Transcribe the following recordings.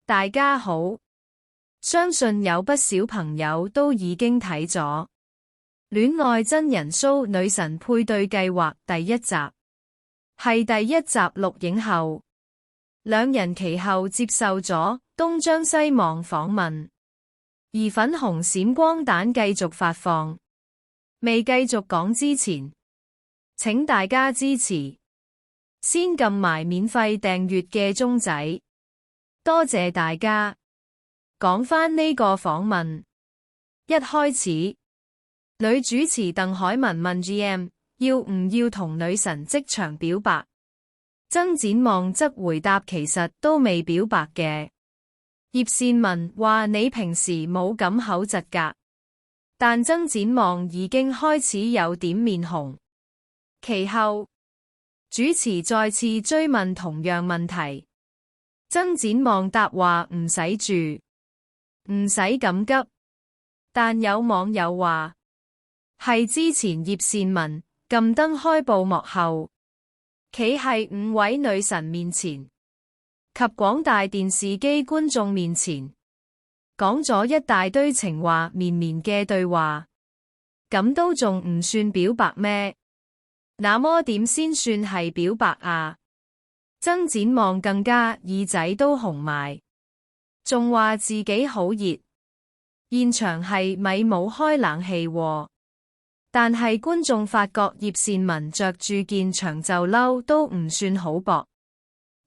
大家好，相信有不少朋友都已經睇咗戀愛真人 show 女神配對計劃第一集，係第一集錄影後，兩人其後接受咗東張西望訪問，而粉紅閃光彈繼續發放。未繼續講之前，請大家支持，先撳埋免費訂閱嘅鐘仔，多謝大家。講返呢個訪問，一開始，女主持鄧海文問 GM 要唔要同女神即場表白，曾展望則回答其實都未表白嘅。葉倩文話你平時冇咁口窒㗎，但曾展望已經開始有點面紅。其後，主持再次追問同樣問題，曾展望答話唔使住，唔使咁急。但有網友話係之前葉倩文撳燈開步幕後，企喺5位女神面前及廣大電視機觀眾面前，講咗一大堆情話綿綿嘅對話，咁都仲唔算表白咩？那麼點先算係表白啊？曾展望更加耳仔都紅埋，仲話自己好熱，現場係咪冇開冷氣喎？但係觀眾發覺葉倩文着住件長袖褸都唔算好薄，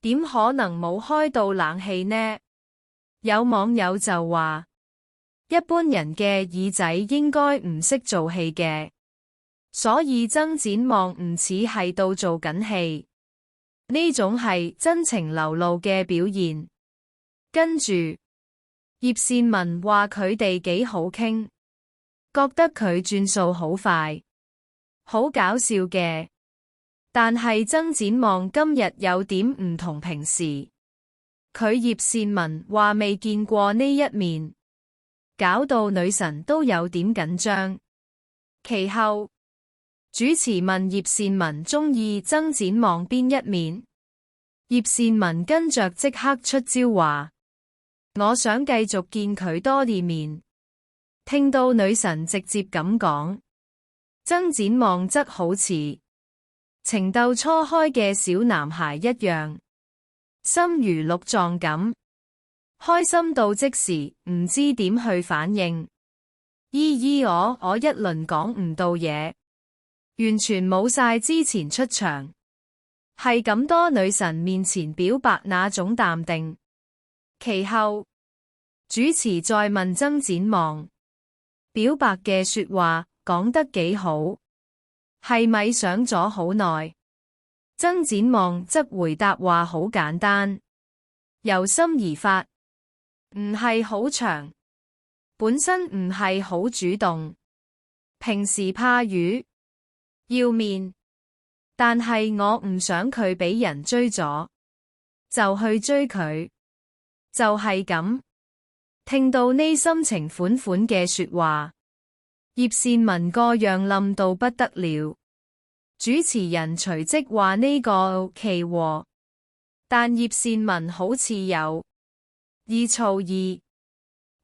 點可能冇開到冷氣呢？有網友就話，一般人嘅耳仔應該唔識做戲嘅，所以曾展望唔似係到做緊戲，呢種係真情流露嘅表現。跟住葉倩文話佢哋幾好傾，覺得佢轉數好快，好搞笑嘅。但係曾展望今日有點唔同平時，佢葉倩文話未見過呢一面，搞到女神都有點緊張。其後主持問葉倩文鍾意曾展望邊一面，葉倩文跟着即刻出招話我想繼續見佢多啲面。聽到女神直接咁講，曾展望則好似情竇初開嘅小男孩一樣，心如鹿撞咁，開心到即時唔知點去反應。我一輪講唔到嘢，完全冇晒之前出場係咁多女神面前表白那種淡定。其後主持再問曾展望表白嘅說話講得幾好，係咪想咗好耐？曾展望則回答話好簡單，由心而發，唔係好長，本身唔係好主動，平時怕魚要面，但係我唔想佢俾人追咗，就去追佢，就係咁。聽到呢深情款款嘅說話，葉倩文個樣冧到不得了。主持人隨即話呢個 OK 喎，但葉倩文好似有意醋意，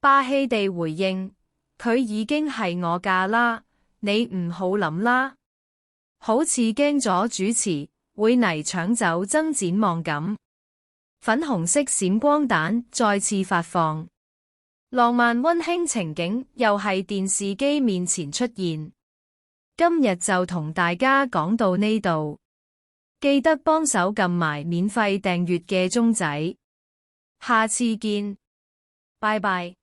霸氣地回應佢已經係我㗎啦，你唔好諗啦，好似驚咗主持會嚟搶走曾展望咁。粉紅色閃光彈再次發放，浪漫溫馨情景又係電視機面前出現。今日就同大家講到呢度，記得幫手撳埋免費訂閱嘅鐘仔，下次見，拜拜。